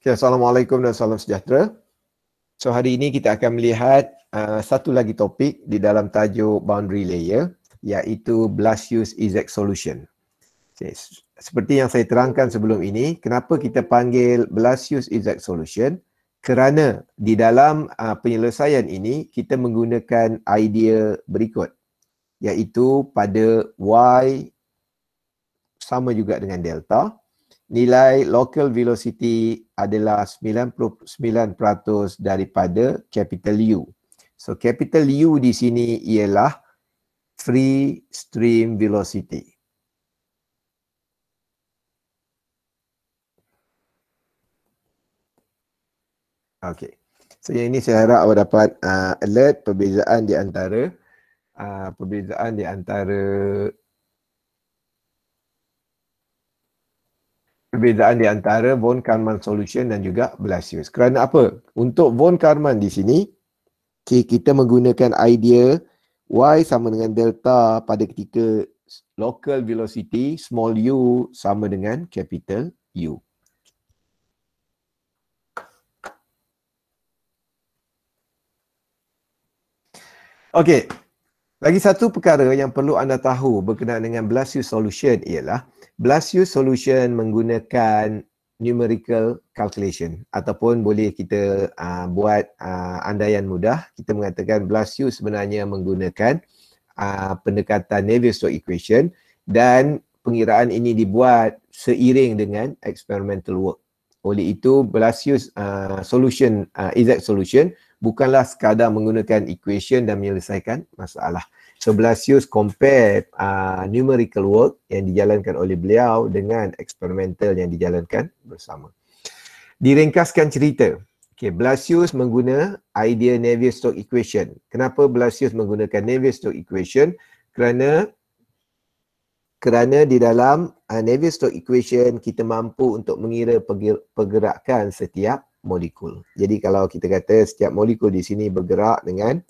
Okay, Assalamualaikum dan salam sejahtera. So hari ini kita akan melihat satu lagi topik di dalam tajuk boundary layer, iaitu Blasius exact solution. Okay. Seperti yang saya terangkan sebelum ini, kenapa kita panggil Blasius exact solution? Kerana di dalam penyelesaian ini kita menggunakan idea berikut, iaitu pada Y sama juga dengan delta, nilai local velocity adalah 99% daripada capital U. So capital U di sini ialah free stream velocity. Okey. So yang ini saya harap awak dapat alert perbezaan di antara von Karman solution dan juga Blasius. Kerana apa? Untuk von Karman di sini, kita menggunakan idea Y sama dengan delta pada ketika local velocity small u sama dengan capital U. Okey. Lagi satu perkara yang perlu anda tahu berkenaan dengan Blasius solution ialah Blasius solution menggunakan numerical calculation ataupun boleh kita buat andaian mudah. Kita mengatakan Blasius sebenarnya menggunakan pendekatan Navier-Stokes equation dan pengiraan ini dibuat seiring dengan experimental work. Oleh itu Blasius solution, exact solution bukanlah sekadar menggunakan equation dan menyelesaikan masalah. So Blasius compare numerical work yang dijalankan oleh beliau dengan experimental yang dijalankan bersama. Diringkaskan cerita, Blasius menggunakan idea Navier-Stokes equation. Kenapa Blasius menggunakan Navier-Stokes equation? Kerana di dalam Navier-Stokes equation kita mampu untuk mengira pergerakan setiap molekul. Jadi kalau kita kata setiap molekul di sini bergerak dengan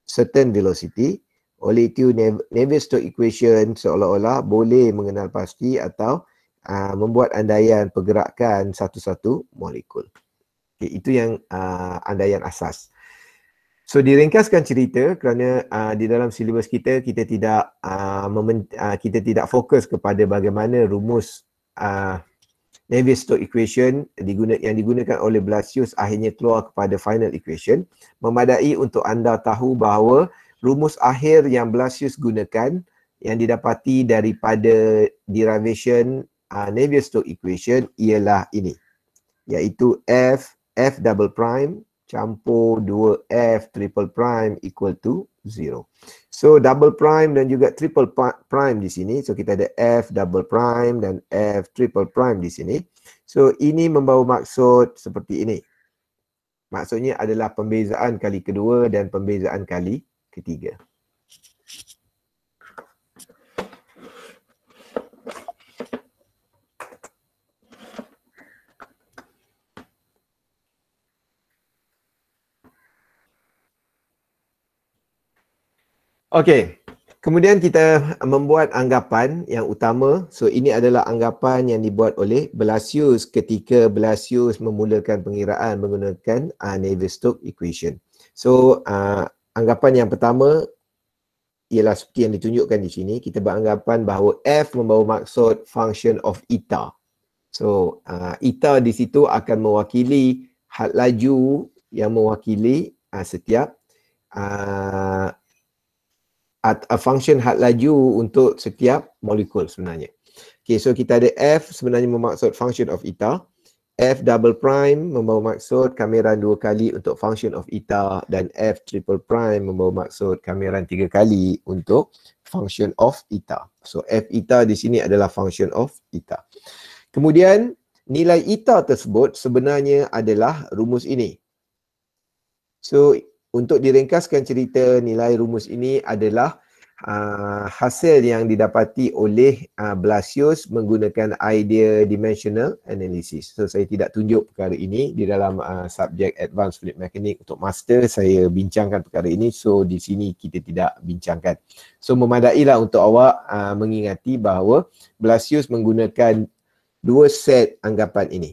certain velocity, oleh itu Navier-Stokes equation seolah-olah boleh mengenal pasti atau membuat andaian pergerakan satu-satu molekul. Itu yang andaian asas. So diringkaskan cerita kerana di dalam silibus kita tidak fokus kepada bagaimana rumus Navier-Stokes equation yang digunakan oleh Blasius akhirnya keluar kepada final equation. Memadai untuk anda tahu bahawa rumus akhir yang Blasius gunakan yang didapati daripada derivation Navier-Stokes equation ialah ini, iaitu F double prime campur 2F triple prime equal to 0. So double prime dan juga triple prime di sini. So kita ada F double prime dan F triple prime di sini. So ini membawa maksud seperti ini. Maksudnya adalah pembezaan kali kedua dan pembezaan kali ketiga. Okey, kemudian kita membuat anggapan yang utama. So ini adalah anggapan yang dibuat oleh Blasius ketika Blasius memulakan pengiraan menggunakan Navier-Stokes equation. So anggapan yang pertama ialah seperti yang ditunjukkan di sini. Kita beranggapan bahawa F membawa maksud function of eta. So eta di situ akan mewakili had laju yang mewakili setiap function had laju untuk setiap molekul sebenarnya. Okay, so kita ada F sebenarnya bermaksud function of eta. F double prime membawa maksud kameran 2 kali untuk function of eta dan F triple prime membawa maksud kameran 3 kali untuk function of eta. So F eta di sini adalah function of eta. Kemudian nilai eta tersebut sebenarnya adalah rumus ini. So untuk diringkaskan cerita, nilai rumus ini adalah hasil yang didapati oleh Blasius menggunakan idea dimensional analysis. So saya tidak tunjuk perkara ini di dalam subjek advanced fluid mechanics. Untuk master saya bincangkan perkara ini, so di sini kita tidak bincangkan. So memadailah untuk awak mengingati bahawa Blasius menggunakan dua set anggapan ini.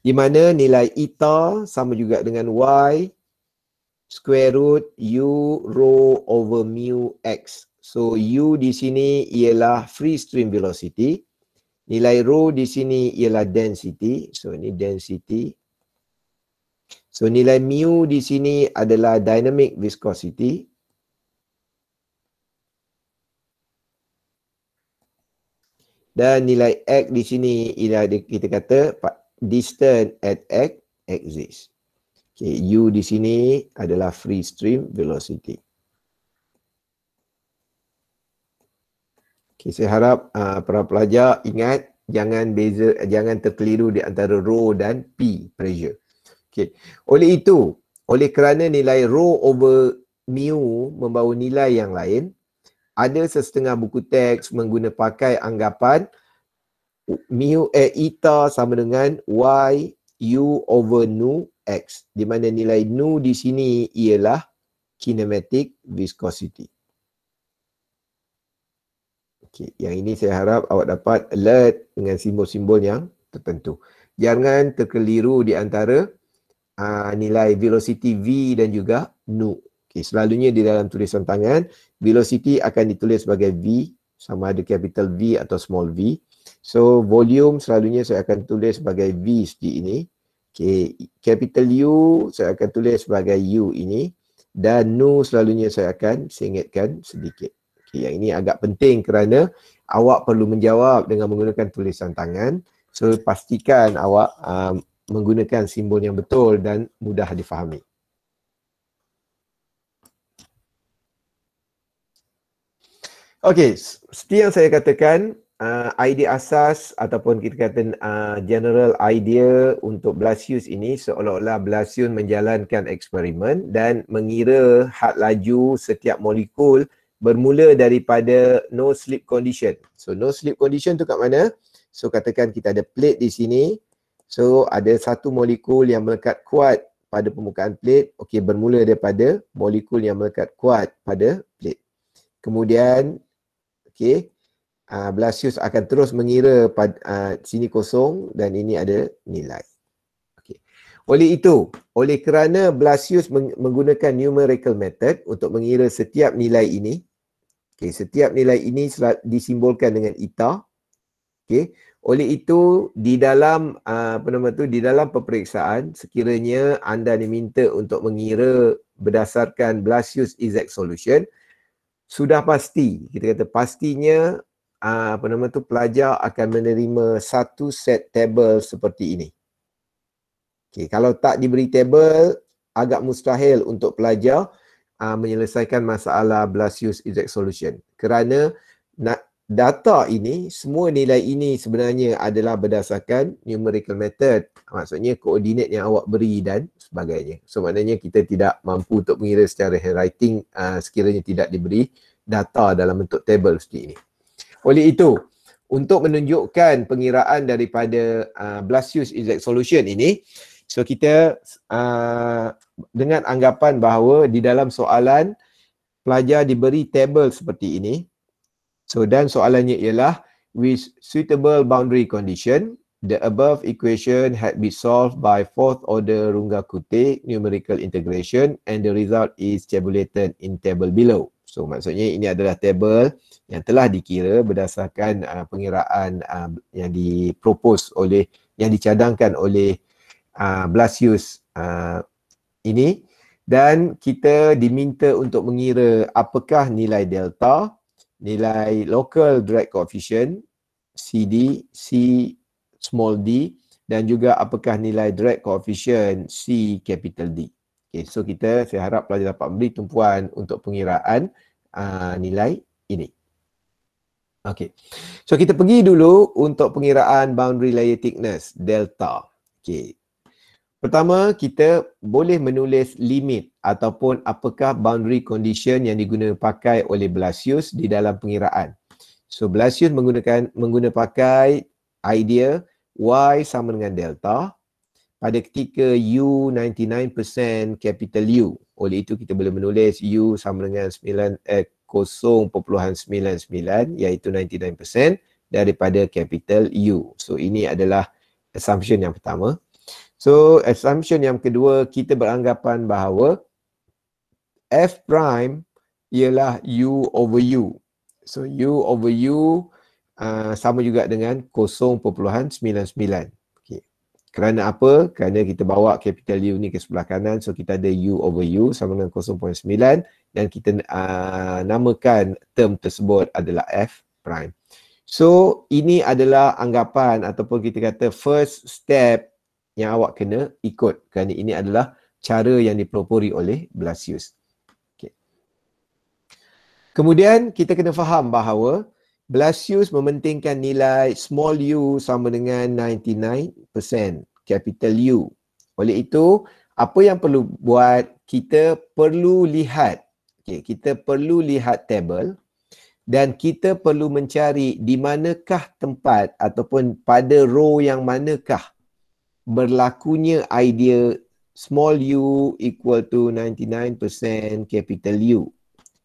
di mana nilai eta sama juga dengan y square root u rho over mu x. So u di sini ialah free stream velocity, nilai rho di sini ialah density. So ini density. So nilai mu di sini adalah dynamic viscosity. Dan nilai x di sini ialah kita kata distance at x axis. Okay, u di sini adalah free stream velocity. Okay, saya harap para pelajar ingat jangan terkeliru di antara rho dan p, pressure. Okay. Oleh itu, oleh kerana nilai rho over mu membawa nilai yang lain, ada sesetengah buku teks pakai anggapan eta sama dengan y u over nu x, di mana nilai nu di sini ialah kinematic viscosity. Okay, yang ini saya harap awak dapat alert dengan simbol-simbol yang tertentu. Jangan terkeliru di antara nilai velocity v dan juga nu. Okay, selalunya di dalam tulisan tangan, velocity akan ditulis sebagai v, sama ada capital V atau small v. So, volume selalunya saya akan tulis sebagai v seperti ini. Okay, capital U saya akan tulis sebagai u ini. Dan nu selalunya saya akan singitkan sedikit. Okay, yang ini agak penting kerana awak perlu menjawab dengan menggunakan tulisan tangan. So, pastikan awak menggunakan simbol yang betul dan mudah difahami. Okey, seperti yang saya katakan, idea asas ataupun kita kata general idea untuk Blasius ini seolah-olah Blasius menjalankan eksperimen dan mengira had laju setiap molekul bermula daripada no slip condition. So no slip condition tu kat mana? So katakan kita ada plate di sini. So ada satu molekul yang melekat kuat pada permukaan plate. Okey, bermula daripada molekul yang melekat kuat pada plate. Kemudian okey, Blasius akan terus mengira pada sini kosong dan ini ada nilai. Okey. Oleh itu, oleh kerana Blasius menggunakan numerical method untuk mengira setiap nilai ini. Okey, setiap nilai ini disimbolkan dengan eta. Okey. Oleh itu di dalam di dalam peperiksaan sekiranya anda diminta untuk mengira berdasarkan Blasius exact solution, sudah pasti, kita kata pastinya pelajar akan menerima satu set table seperti ini. Okay, kalau tak diberi table, agak mustahil untuk pelajar menyelesaikan masalah Blasius exact solution. Kerana data ini, semua nilai ini sebenarnya adalah berdasarkan numerical method. Maksudnya koordinat yang awak beri dan sebagainya. So maknanya kita tidak mampu untuk mengira secara handwriting sekiranya tidak diberi data dalam bentuk table seperti ini. Oleh itu, untuk menunjukkan pengiraan daripada Blasius exact solution ini, so kita dengan anggapan bahawa di dalam soalan pelajar diberi table seperti ini. So dan soalannya ialah with suitable boundary condition, the above equation had been solved by fourth order Runge-Kutta numerical integration and the result is tabulated in table below. So maksudnya ini adalah table yang telah dikira berdasarkan pengiraan yang yang dicadangkan oleh Blasius ini, dan kita diminta untuk mengira apakah nilai delta, nilai local drag coefficient CD, C small d, dan juga apakah nilai drag coefficient C capital D. Okay, so saya harap pelajar dapat memberi tumpuan untuk pengiraan nilai ini. Okay, so kita pergi dulu untuk pengiraan boundary layer thickness delta. Okay. Pertama, kita boleh menulis limit ataupun apakah boundary condition yang pakai oleh Blasius di dalam pengiraan. So Blasius menggunakan pakai idea Y sama dengan delta pada ketika U 99% capital U. Oleh itu kita boleh menulis U sama dengan 0.99 iaitu 99% daripada capital U. So ini adalah assumption yang pertama. So assumption yang kedua, kita beranggapan bahawa F prime ialah U over U. So U over U sama juga dengan 0.99. Okay. Kerana apa? Kerana kita bawa capital U ni ke sebelah kanan, so kita ada U over U sama dengan 0.9 dan kita namakan term tersebut adalah F prime. So ini adalah anggapan ataupun kita kata first step yang awak kena ikut, kerana ini adalah cara yang dipelopori oleh Blasius. Okay. Kemudian kita kena faham bahawa Blasius mementingkan nilai small u sama dengan 99% capital U. Oleh itu, apa yang perlu buat, kita perlu lihat, kita perlu lihat table dan kita perlu mencari di manakah tempat ataupun pada row yang manakah berlakunya idea small u equal to 99% capital U.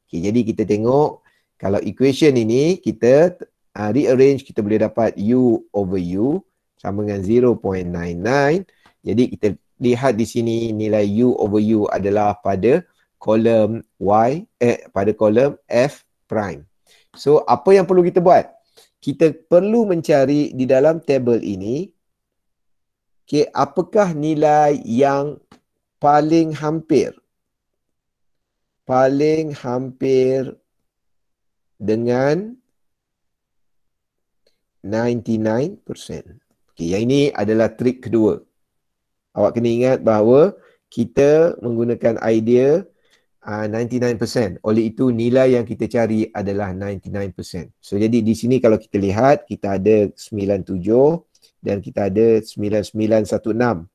Okay, jadi kita tengok kalau equation ini kita rearrange, kita boleh dapat U over U sama dengan 0.99. Jadi kita lihat di sini nilai U over U adalah pada kolom pada kolom F prime. So apa yang perlu kita buat? Kita perlu mencari di dalam tabel ini, okay, apakah nilai yang paling hampir dengan 99%. Okay, yang ini adalah trik kedua. Awak kena ingat bahawa kita menggunakan idea 99%. Oleh itu nilai yang kita cari adalah 99%. So jadi di sini kalau kita lihat, kita ada 97 dan kita ada 9916.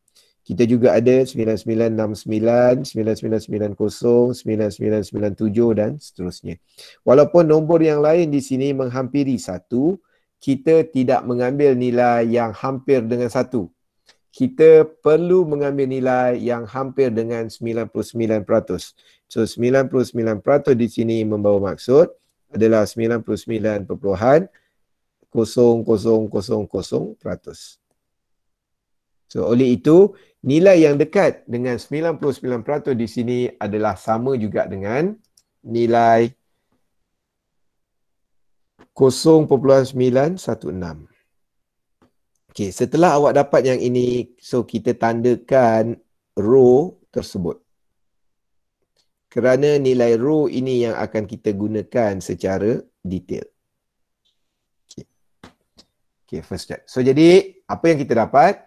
Kita juga ada 9969, 9990, 9997 dan seterusnya. Walaupun nombor yang lain di sini menghampiri 1, kita tidak mengambil nilai yang hampir dengan 1. Kita perlu mengambil nilai yang hampir dengan 99%. So 99% di sini membawa maksud adalah 99.000000%. So oleh itu nilai yang dekat dengan 99% di sini adalah sama juga dengan nilai 0.916. Okey, setelah awak dapat yang ini, so kita tandakan row tersebut. Kerana nilai row ini yang akan kita gunakan secara detail. Okey, first step. So jadi, apa yang kita dapat?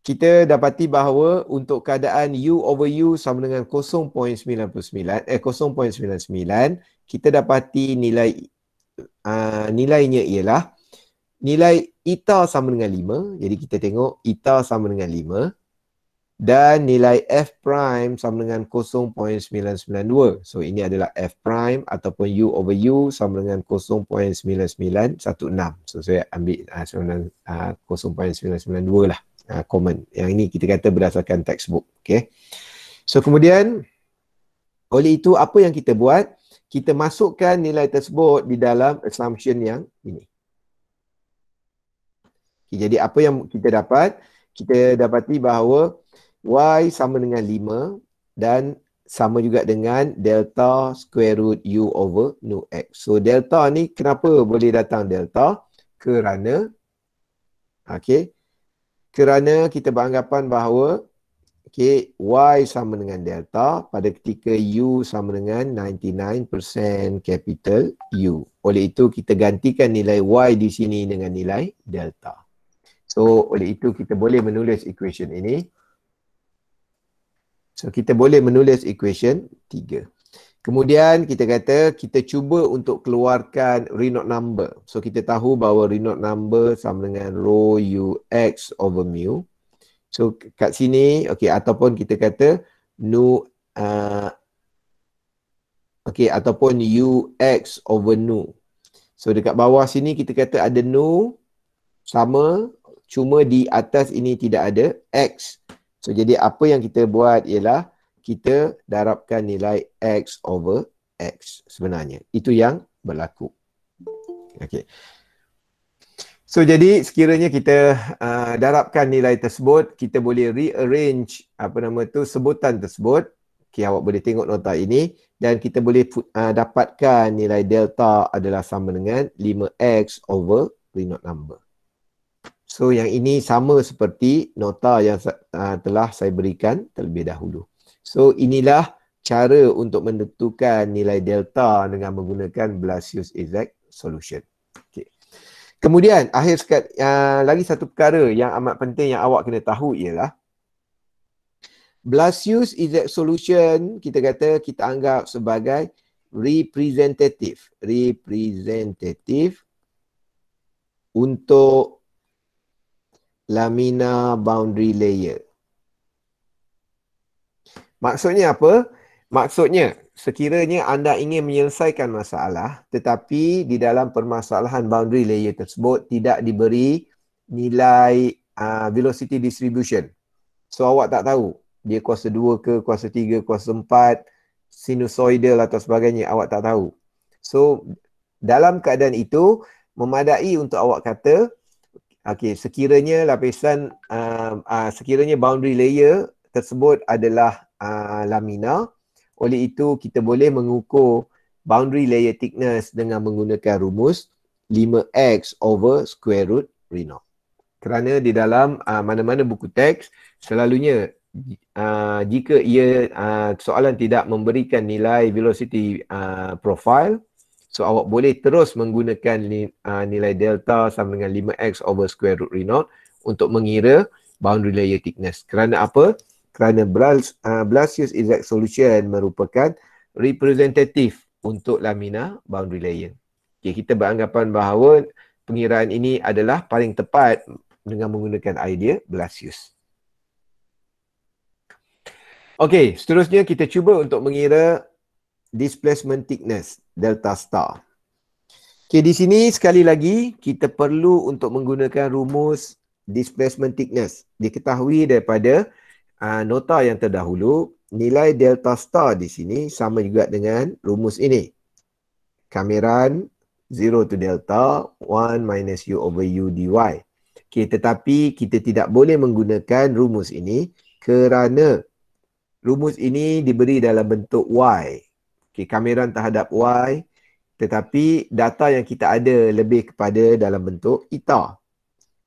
Kita dapati bahawa untuk keadaan U over U sama dengan 0.99, kita dapati nilainya ialah nilai eta sama dengan 5. Jadi kita tengok eta sama dengan 5. Dan nilai F prime sama dengan 0.992. So ini adalah F prime ataupun U over U sama dengan 0.9916. So saya ambil 0.992 lah. Common. Yang ini kita kata berdasarkan textbook. Okay. So kemudian, oleh itu apa yang kita buat? Kita masukkan nilai tersebut di dalam assumption yang ini. Okay, jadi apa yang kita dapat? Kita dapati bahawa Y sama dengan 5 dan sama juga dengan delta square root U over nu X. So delta ni kenapa boleh datang delta? Kerana kerana kita beranggapan bahawa Y sama dengan delta pada ketika U sama dengan 99% capital U. Oleh itu kita gantikan nilai Y di sini dengan nilai delta. So oleh itu kita boleh menulis equation ini. So kita boleh menulis equation 3. Kemudian kita kata kita cuba untuk keluarkan Reynolds number. So kita tahu bahawa Reynolds number sama dengan rho UX over mu. So kat sini, ataupun kita kata nu ataupun UX over nu. So dekat bawah sini kita kata ada nu sama, cuma di atas ini tidak ada X. So jadi apa yang kita buat ialah kita darabkan nilai X over X sebenarnya. Itu yang berlaku. Okay. So jadi sekiranya kita darabkan nilai tersebut, kita boleh rearrange sebutan tersebut. Okay, awak boleh tengok nota ini dan kita boleh dapatkan nilai delta adalah sama dengan 5x over Reynolds number. So yang ini sama seperti nota yang telah saya berikan terlebih dahulu. So inilah cara untuk menentukan nilai delta dengan menggunakan Blasius-Exact solution. Okay. Kemudian lagi satu perkara yang amat penting yang awak kena tahu ialah Blasius-Exact solution kita anggap sebagai representative untuk lamina boundary layer. Maksudnya apa? Maksudnya sekiranya anda ingin menyelesaikan masalah tetapi di dalam permasalahan boundary layer tersebut tidak diberi nilai velocity distribution. So awak tak tahu dia kuasa 2 ke, kuasa 3, kuasa 4, sinusoidal atau sebagainya, awak tak tahu. So dalam keadaan itu memadai untuk awak kata sekiranya sekiranya boundary layer tersebut adalah lamina, oleh itu kita boleh mengukur boundary layer thickness dengan menggunakan rumus 5x over square root Reynolds. Kerana di dalam mana-mana buku teks selalunya jika soalan tidak memberikan nilai velocity profile, so awak boleh terus menggunakan nilai delta sama dengan 5x over square root Reynolds untuk mengira boundary layer thickness. Kerana apa? Kerana Blasius-Exact solution merupakan representative untuk lamina boundary layer. Okay, kita beranggapan bahawa pengiraan ini adalah paling tepat dengan menggunakan idea Blasius. Okey, seterusnya kita cuba untuk mengira displacement thickness delta star. Okey, di sini sekali lagi kita perlu untuk menggunakan rumus displacement thickness. Diketahui daripada nota yang terdahulu, nilai delta star di sini sama juga dengan rumus ini. Kameran 0 to delta 1 minus u over u dy. Okay, tetapi kita tidak boleh menggunakan rumus ini kerana rumus ini diberi dalam bentuk y. Okay, kameran terhadap y, tetapi data yang kita ada lebih kepada dalam bentuk eta.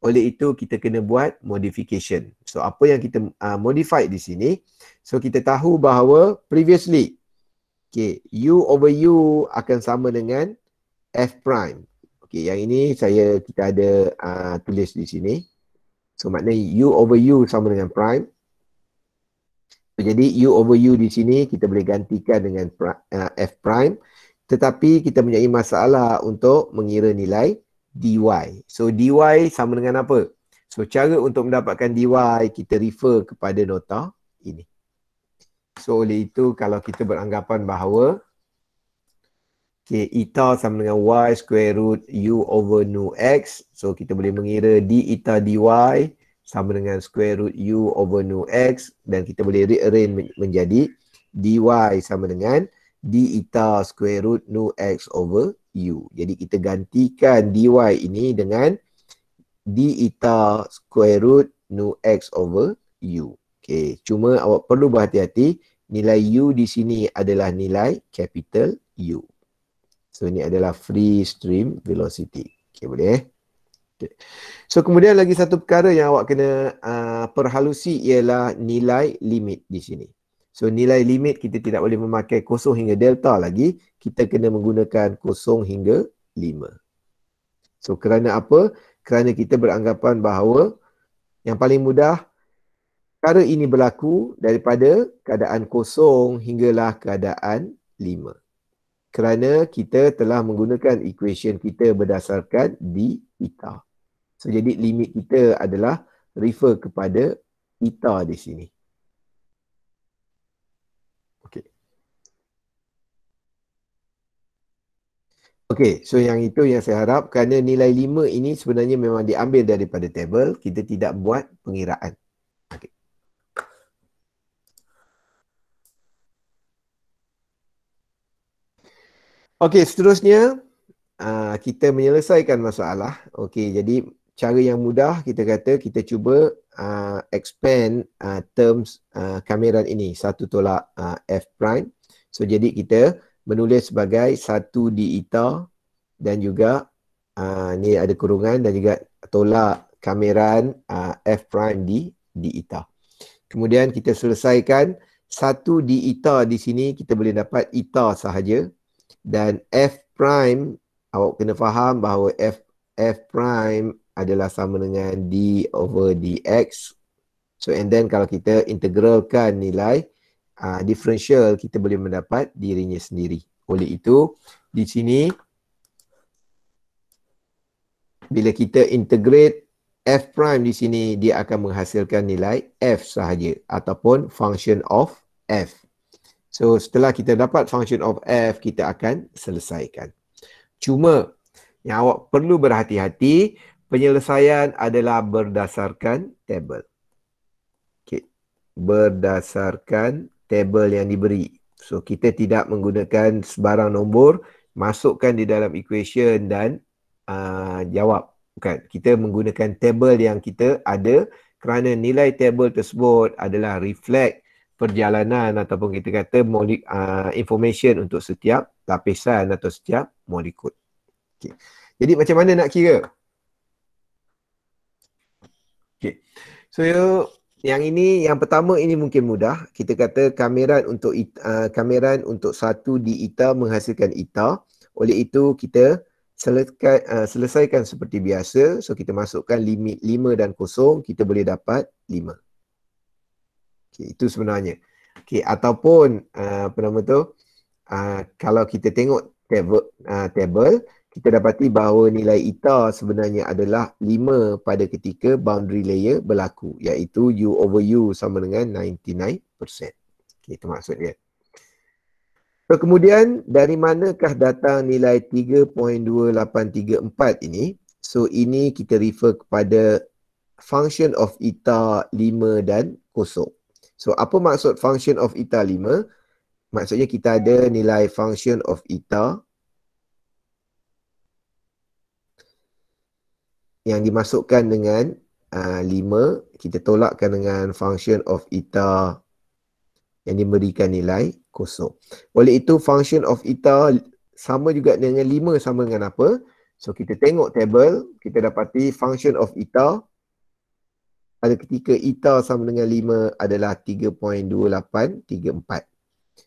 Oleh itu kita kena buat modification. So apa yang kita modify di sini? So kita tahu bahawa previously u over u akan sama dengan f prime. Okey, yang ini kita ada tulis di sini. So maknanya u over u sama dengan prime. So, jadi u over u di sini kita boleh gantikan dengan f prime. Tetapi kita mempunyai masalah untuk mengira nilai dy. So dy sama dengan apa? So cara untuk mendapatkan dy kita refer kepada nota ini. So oleh itu kalau kita beranggapan bahawa eta sama dengan y square root u over nu x. So kita boleh mengira d eta dy sama dengan square root u over nu x. Dan kita boleh rearrange menjadi dy sama dengan d eta square root nu x over u. Jadi kita gantikan dy ini dengan d eta square root nu x over u. Okay, cuma awak perlu berhati-hati, nilai u di sini adalah nilai capital U. So ini adalah free stream velocity. Okay, boleh? Okay. So kemudian lagi satu perkara yang awak kena perhalusi ialah nilai limit di sini. So nilai limit kita tidak boleh memakai 0 hingga delta lagi. Kita kena menggunakan 0 hingga 5. So kerana apa? Kerana kita beranggapan bahawa yang paling mudah perkara ini berlaku daripada keadaan 0 hinggalah keadaan 5. Kerana kita telah menggunakan equation kita berdasarkan d eta. So jadi limit kita adalah refer kepada eta di sini. Okey. Okey, so yang itu yang saya harap kerana nilai 5 ini sebenarnya memang diambil daripada table, kita tidak buat pengiraan. Okey. Okey, seterusnya kita menyelesaikan masalah. Okey, jadi cara yang mudah kita kata kita cuba expand terms kameran ini 1 tolak F prime. So jadi kita menulis sebagai 1 di eta dan juga ni ada kurungan dan juga tolak kameran F prime di eta. Kemudian kita selesaikan 1 di eta di sini kita boleh dapat eta sahaja dan F prime awak kena faham bahawa F prime adalah sama dengan D over dx. So and then kalau kita integralkan nilai differential, kita boleh mendapat dirinya sendiri. Oleh itu, di sini bila kita integrate F prime di sini, dia akan menghasilkan nilai F sahaja ataupun function of F. So setelah kita dapat function of F, kita akan selesaikan. Cuma yang awak perlu berhati-hati, penyelesaian adalah berdasarkan tabel. Okay. Berdasarkan tabel yang diberi. So kita tidak menggunakan sebarang nombor, masukkan di dalam equation dan jawab. Bukan. Kita menggunakan tabel yang kita ada kerana nilai tabel tersebut adalah reflect perjalanan ataupun kita kata information untuk setiap lapisan atau setiap molekul. Okay. Jadi macam mana nak kira? Okay. So yang ini, yang pertama ini mungkin mudah. Kita kata kameran untuk 1 di eta menghasilkan eta. Oleh itu kita selesaikan seperti biasa. So kita masukkan limit 5 dan 0, kita boleh dapat 5. Okay, itu sebenarnya. Okay, ataupun apa nama tu? Kalau kita tengok table, kita dapati bahawa nilai eta sebenarnya adalah 5 pada ketika boundary layer berlaku, iaitu U over U sama dengan 99%. Okay, itu maksudnya. So, kemudian dari manakah datang nilai 3.2834 ini? So ini kita refer kepada function of eta 5 dan 0. So apa maksud function of eta 5? Maksudnya kita ada nilai function of eta yang dimasukkan dengan 5, kita tolakkan dengan function of eta yang diberikan nilai 0. Oleh itu function of eta sama juga dengan 5 sama dengan apa? So kita tengok table, kita dapati function of eta pada ketika eta sama dengan 5 adalah 3.2834.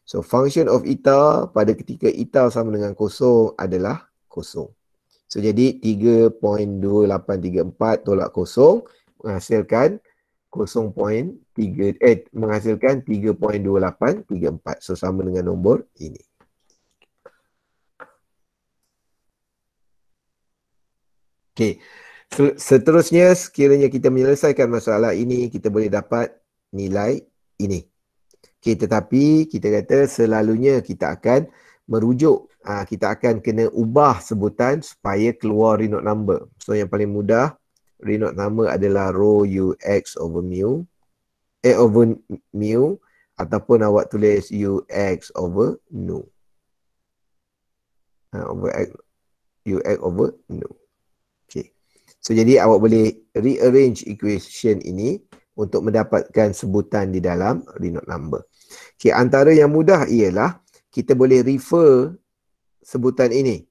So function of eta pada ketika eta sama dengan 0 adalah 0. So jadi 3.2834 tolak 0 menghasilkan 3.2834. So sama dengan nombor ini. Okey. Seterusnya sekiranya kita menyelesaikan masalah ini, kita boleh dapat nilai ini. Okey, tetapi kita kata selalunya kita akan merujuk, kita akan kena ubah sebutan supaya keluar Reynolds number. So yang paling mudah, Reynolds number adalah rho Ux over mu, over mu, ataupun awak tulis Ux over nu. Ux over nu. Okay. So jadi awak boleh rearrange equation ini untuk mendapatkan sebutan di dalam Reynolds number. Okay, antara yang mudah ialah kita boleh refer sebutan ini.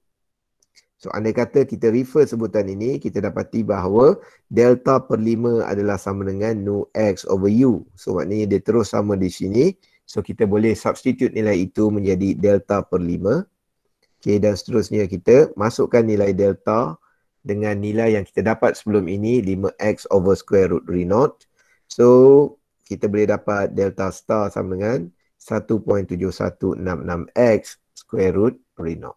So andai kata kita refer sebutan ini, kita dapati bahawa delta per 5 adalah sama dengan nu x over u. So maknanya dia terus sama di sini. So kita boleh substitute nilai itu menjadi delta per 5. Okay, dan seterusnya kita masukkan nilai delta dengan nilai yang kita dapat sebelum ini, 5x over square root Reynolds. So kita boleh dapat delta star sama dengan 1.7166x square root Reynolds.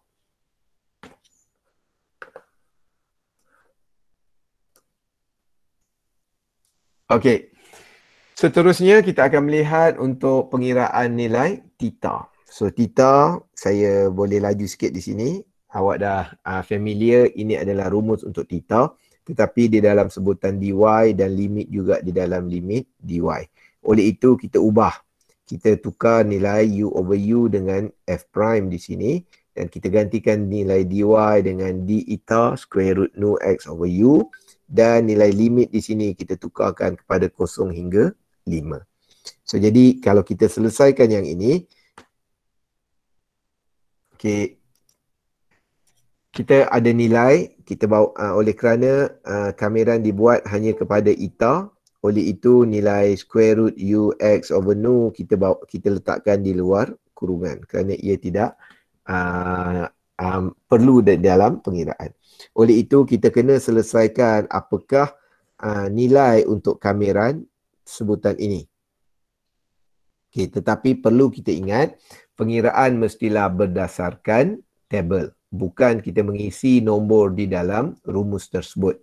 Okey. Seterusnya kita akan melihat untuk pengiraan nilai theta. So theta saya boleh laju sikit di sini. Awak dah familiar, ini adalah rumus untuk theta, tetapi di dalam sebutan dy dan limit juga di dalam limit dy. Oleh itu kita ubah. Kita tukar nilai u over u dengan f prime di sini. dan kita gantikan nilai dy dengan d eta square root nu x over u, dan nilai limit di sini kita tukarkan kepada 0 hingga 5. So jadi kalau kita selesaikan yang ini, okay, kita ada nilai, kita bawa oleh kerana kameran dibuat hanya kepada eta, oleh itu nilai square root u x over nu kita letakkan di luar kurungan kerana ia tidak perlu dalam pengiraan. Oleh itu kita kena selesaikan apakah nilai untuk kameran sebutan ini. Okay, tetapi perlu kita ingat pengiraan mestilah berdasarkan tabel, bukan kita mengisi nombor di dalam rumus tersebut.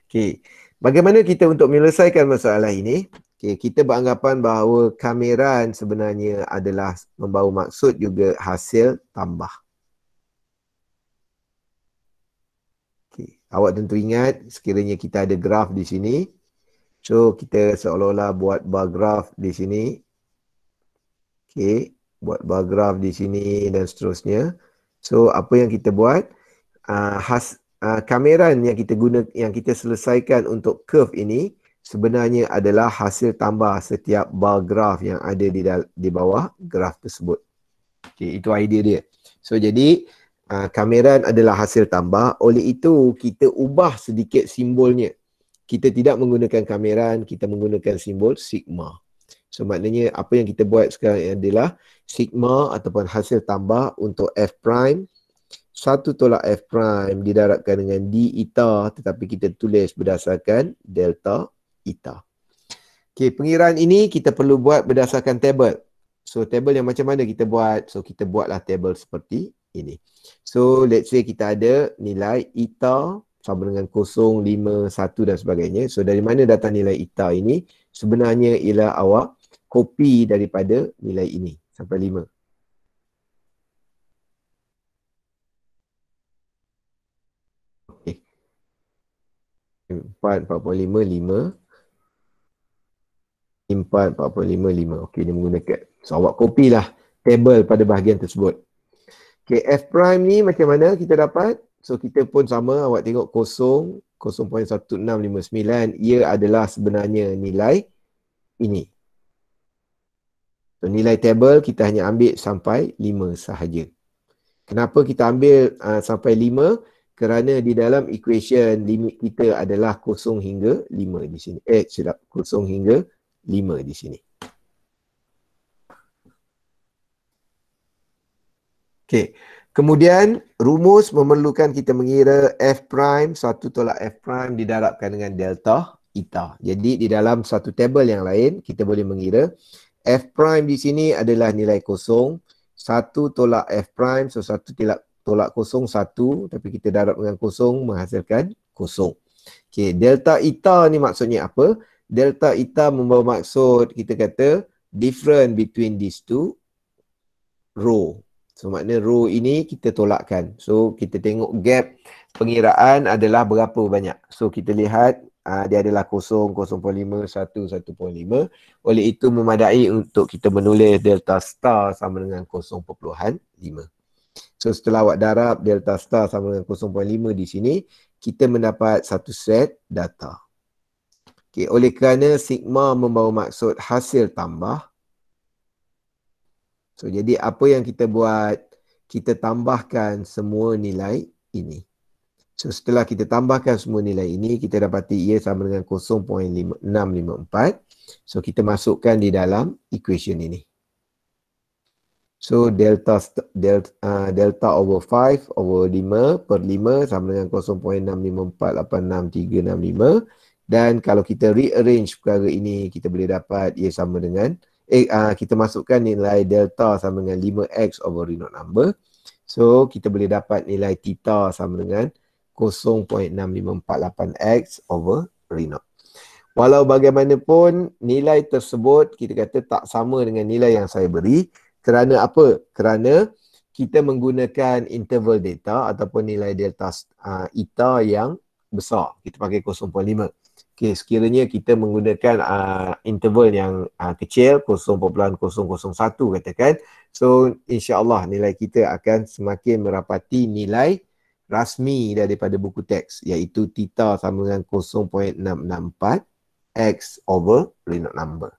Okay, bagaimana kita untuk menyelesaikan masalah ini? Okay, kita beranggapan bahawa kameran sebenarnya adalah membawa maksud juga hasil tambah. Okay, awak tentu ingat sekiranya kita ada graf di sini. So, kita seolah-olah buat bar graf di sini. Okay, buat bar graf di sini dan seterusnya. So, apa yang kita buat? Kameran yang kita guna, yang kita selesaikan untuk curve ini sebenarnya adalah hasil tambah setiap bar graf yang ada di bawah graf tersebut. Okay, itu idea dia. So, jadi kameran adalah hasil tambah. Oleh itu, kita ubah sedikit simbolnya. Kita tidak menggunakan kameran, kita menggunakan simbol sigma. So, maknanya apa yang kita buat sekarang adalah sigma ataupun hasil tambah untuk f prime. 1 tolak f prime didarabkan dengan d eta, tetapi kita tulis berdasarkan delta eta. Okey, pengiraan ini kita perlu buat berdasarkan tabel. So, tabel yang macam mana kita buat? So, kita buatlah tabel seperti ini. So, let's say kita ada nilai eta sama dengan 0, 5, 1 dan sebagainya. So, dari mana datang nilai eta ini? Sebenarnya ialah awak copy daripada nilai ini sampai 5. Okey. 4, 45, 5. 4, 45, 5. Okey, dia menggunakan. So, awak copy lah table pada bahagian tersebut. Okey, f prime ni macam mana kita dapat? So, kita pun sama, awak tengok 0, 0.1659. Ia adalah sebenarnya nilai ini. So, nilai table kita hanya ambil sampai 5 sahaja. Kenapa kita ambil sampai 5? Kerana di dalam equation limit kita adalah 0 hingga 5 di sini. Silap, 0 hingga 5 di sini. Okey. Kemudian rumus memerlukan kita mengira f prime, 1 tolak f prime didarabkan dengan delta eta. Jadi di dalam satu tabel yang lain kita boleh mengira f prime di sini adalah nilai 0, 1 tolak f prime, so 1 tolak 0, 1, tapi kita darab dengan 0 menghasilkan 0. Okey, delta eta ni maksudnya apa? Delta eta membawa maksud kita kata difference between these two row. So, maknanya row ini kita tolakkan. So, kita tengok gap pengiraan adalah berapa banyak. So, kita lihat dia adalah 0, 0.5, 1, 1.5. Oleh itu, memadai untuk kita menulis delta star sama dengan 0.5. So, setelah awak darab delta star sama dengan 0.5 di sini, kita mendapat satu set data. Okay, oleh kerana sigma membawa maksud hasil tambah, so, jadi apa yang kita buat? Kita tambahkan semua nilai ini. So, setelah kita tambahkan semua nilai ini, kita dapati ia sama dengan 0.654. So, kita masukkan di dalam equation ini. So, delta over 5 over 5 per 5 sama dengan 0.654866365. Dan kalau kita rearrange perkara ini, kita boleh dapat ia sama dengan kita masukkan nilai delta sama dengan 5x over real number. So, kita boleh dapat nilai theta sama dengan 0.6548x over real. Walau bagaimanapun, nilai tersebut kita kata tak sama dengan nilai yang saya beri. Kerana apa? Kerana kita menggunakan interval data ataupun nilai delta eta yang besar. Kita pakai 0.5. Okey, sekiranya kita menggunakan interval yang kecil 0.001 katakan, so insya-Allah nilai kita akan semakin merapati nilai rasmi daripada buku teks, iaitu theta sama dengan 0.664 x over Reynolds number.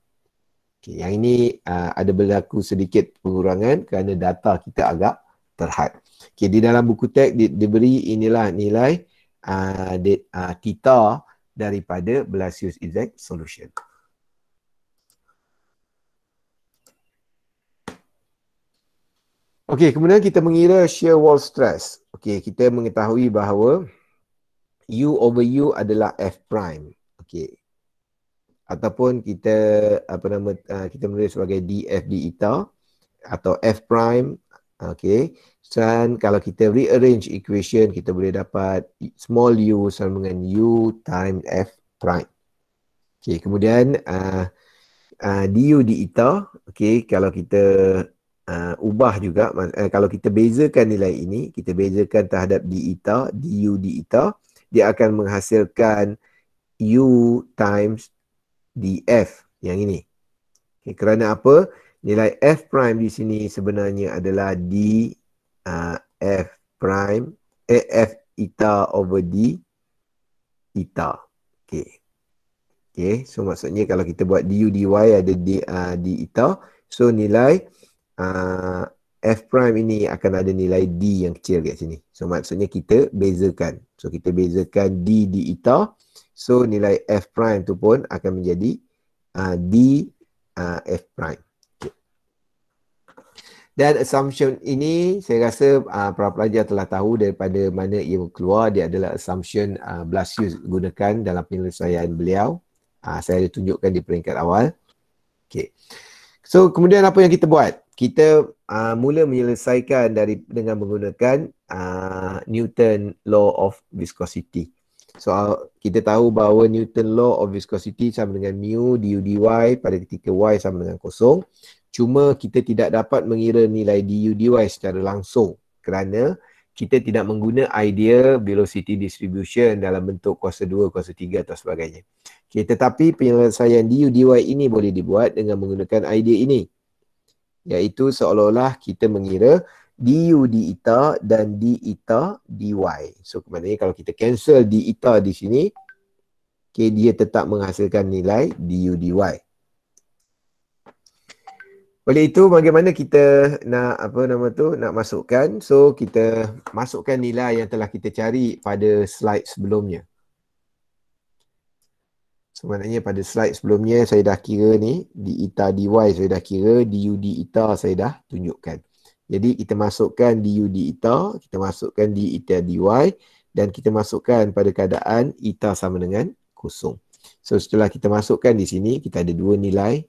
Okay, yang ini ada berlaku sedikit pengurangan kerana data kita agak terhad. Okay, di dalam buku teks diberi inilah nilai theta daripada Blasius exact solution. Okey, kemudian kita mengira shear wall stress. Okey, kita mengetahui bahawa U over U adalah F prime. Okey. Ataupun kita kita menulis sebagai df d eta atau F prime. Okey. Dan kalau kita rearrange equation, kita boleh dapat small u sama dengan U times F prime. Okey, kemudian du d eta, okey, kalau kita ubah juga, kalau kita bezakan nilai ini, kita bezakan terhadap d eta, du d eta, dia akan menghasilkan U times df yang ini. Okay, kerana apa? Nilai f prime di sini sebenarnya adalah d f prime f eta over d eta. Okay. Okay, so maksudnya kalau kita buat du dy ada d eta, so nilai f prime ini akan ada nilai d yang kecil kat sini. So maksudnya kita bezakan. So kita bezakan d eta. So nilai f prime tu pun akan menjadi d f prime. Okay. Dan assumption ini saya rasa para pelajar telah tahu daripada mana ia keluar. Dia adalah assumption Blasius gunakan dalam penyelesaian beliau. Saya ada tunjukkan di peringkat awal. Okay. So kemudian apa yang kita buat? Kita mula menyelesaikan dengan menggunakan Newton Law of Viscosity. So kita tahu bahawa Newton Law of Viscosity sama dengan mu du dy pada ketika y sama dengan kosong. Cuma kita tidak dapat mengira nilai du dy secara langsung kerana kita tidak mengguna idea velocity distribution dalam bentuk kuasa 2, kuasa 3 atau sebagainya. Okay, tetapi penyelesaian du dy ini boleh dibuat dengan menggunakan idea ini, iaitu seolah-olah kita mengira du d eta dan d eta dy. So maknanya kalau kita cancel d eta di sini, okay, dia tetap menghasilkan nilai du dy. Oleh itu bagaimana kita nak nak masukkan? So kita masukkan nilai yang telah kita cari pada slide sebelumnya. So maknanya pada slide sebelumnya saya dah kira ni d eta dy saya dah kira, du d eta saya dah tunjukkan. Jadi kita masukkan du d eta, kita masukkan d eta dy dan kita masukkan pada keadaan eta sama dengan kosong. So setelah kita masukkan di sini, kita ada dua nilai.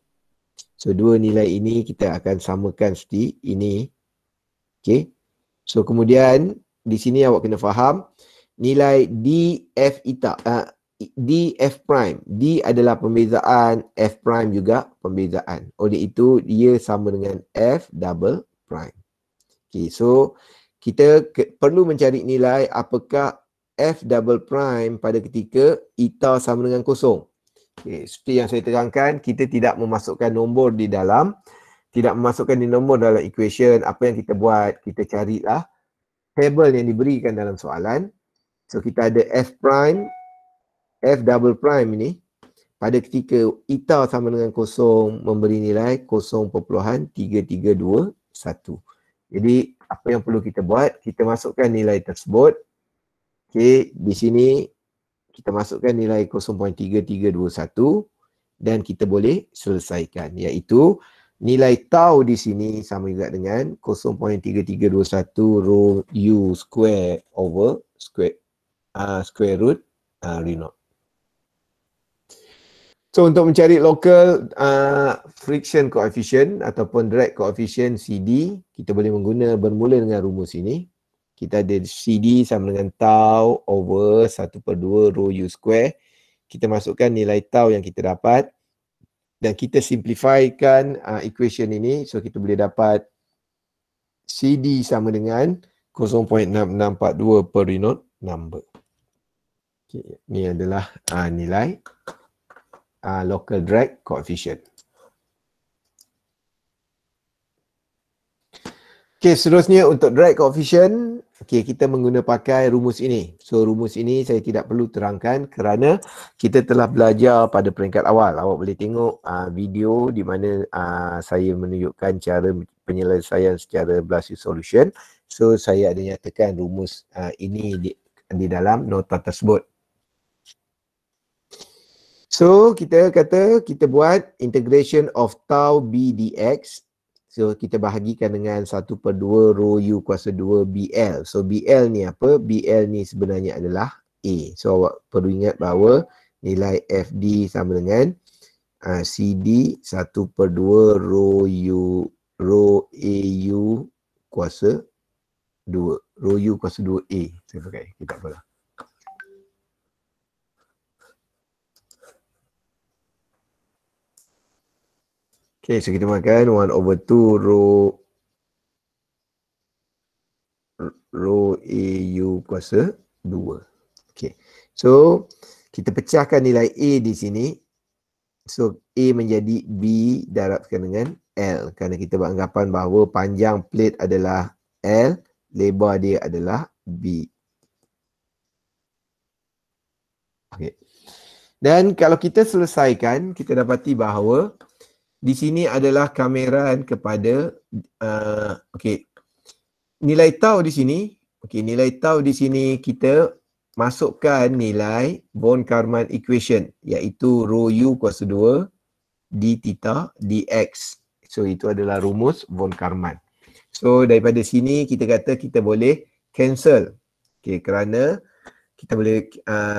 So dua nilai ini kita akan samakan seperti ini. Okey. So kemudian di sini awak kena faham nilai df eta, df prime. D adalah pembezaan, f prime juga pembezaan. Oleh itu dia sama dengan f double prime. Okay, so kita perlu mencari nilai apakah f double prime pada ketika eta sama dengan kosong. Okay, seperti yang saya terangkan, kita tidak memasukkan nombor di dalam, dalam equation. Apa yang kita buat, kita carilah table yang diberikan dalam soalan. So kita ada f prime, f double prime ini pada ketika eta sama dengan kosong memberi nilai 0.3321. Jadi apa yang perlu kita buat, kita masukkan nilai tersebut. Okay, di sini kita masukkan nilai 0.3321 dan kita boleh selesaikan, iaitu nilai tau di sini sama juga dengan 0.3321 rho u square over square root Reynolds. So untuk mencari local friction coefficient ataupun drag coefficient CD, kita boleh bermula dengan rumus ini. Kita ada CD sama dengan tau over 1/2 rho u square. Kita masukkan nilai tau yang kita dapat dan kita simplifykan equation ini. So kita boleh dapat CD sama dengan 0.6642 per Reynolds number. Okay. Ni adalah nilai local drag coefficient. Okay, seterusnya untuk drag coefficient, okay, kita pakai rumus ini. So, rumus ini saya tidak perlu terangkan kerana kita telah belajar pada peringkat awal. Awak boleh tengok video di mana saya menunjukkan cara penyelesaian secara Blasius solution. So, saya ada nyatakan rumus ini di dalam nota tersebut. So, kita kata kita buat integration of tau b dx. So, kita bahagikan dengan 1/2 rho u kuasa 2 BL. So, BL ni apa? BL ni sebenarnya adalah A. So, awak perlu ingat bahawa nilai FD sama dengan CD 1/2 rho AU kuasa 2. Rho U kuasa 2A. Saya pakai. Tak apalah. Okay, so kita makan 1/2 rho AU kuasa 2. Okay, so kita pecahkan nilai A di sini. So, A menjadi B darabkan dengan L. Kerana kita beranggapan bahawa panjang plate adalah L, lebar dia adalah B. Okay. Dan kalau kita selesaikan, kita dapati bahawa di sini adalah kameran kepada nilai tau di sini. Nilai tau di sini kita masukkan nilai von Karman equation, iaitu rho u kuasa 2 d theta dx. So itu adalah rumus von Karman. So daripada sini kita kata kita boleh cancel. Kerana kita boleh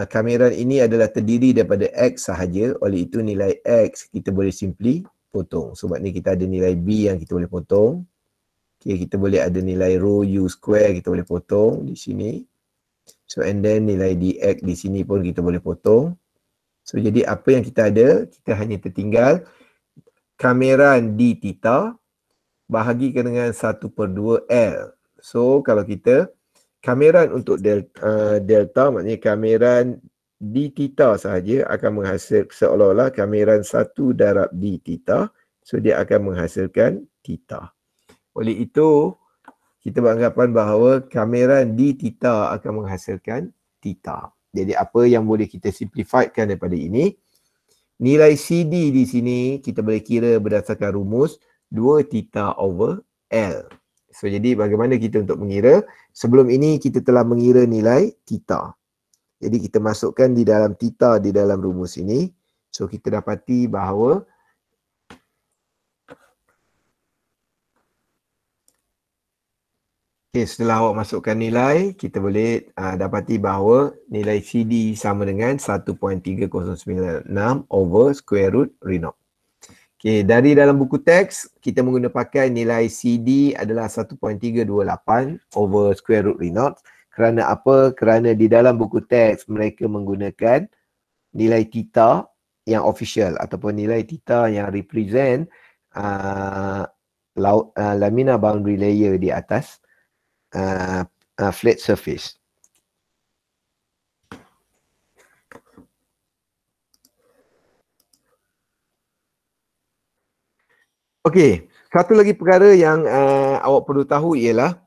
kameran ini adalah terdiri daripada x sahaja, oleh itu nilai x kita boleh simply potong. Sebab ni kita ada nilai b yang kita boleh potong. Kita boleh ada nilai rho u square kita boleh potong di sini. So and then nilai dx di sini pun kita boleh potong. So jadi apa yang kita ada, kita hanya tertinggal kameran d theta bahagikan dengan 1/2 L. So kalau kita kameran untuk delta maknanya kameran d theta sahaja akan menghasilkan seolah-olah kameran 1 darab d theta. So dia akan menghasilkan theta. Oleh itu kita beranggapan bahawa kameran d theta akan menghasilkan theta. Jadi apa yang boleh kita simplifiedkan daripada ini? Nilai CD di sini kita boleh kira berdasarkan rumus 2 theta over L. So jadi bagaimana kita untuk mengira? Sebelum ini kita telah mengira nilai theta. Jadi kita masukkan di dalam theta di dalam rumus ini. So kita dapati bahawa setelah awak masukkan nilai, kita boleh dapati bahawa nilai CD sama dengan 1.3096 over square root R0. Dari dalam buku teks, kita pakai nilai CD adalah 1.328 over square root R0. Kerana apa? Kerana di dalam buku teks mereka menggunakan nilai theta yang official ataupun nilai theta yang represent laminar boundary layer di atas flat surface. Okey, satu lagi perkara yang awak perlu tahu ialah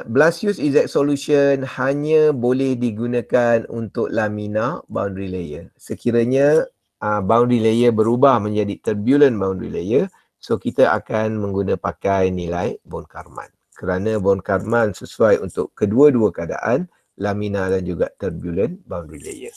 Blasius exact solution hanya boleh digunakan untuk laminar boundary layer. Sekiranya boundary layer berubah menjadi turbulent boundary layer, so kita akan pakai nilai von Karman. Kerana von Karman sesuai untuk kedua-dua keadaan, laminar dan juga turbulent boundary layer.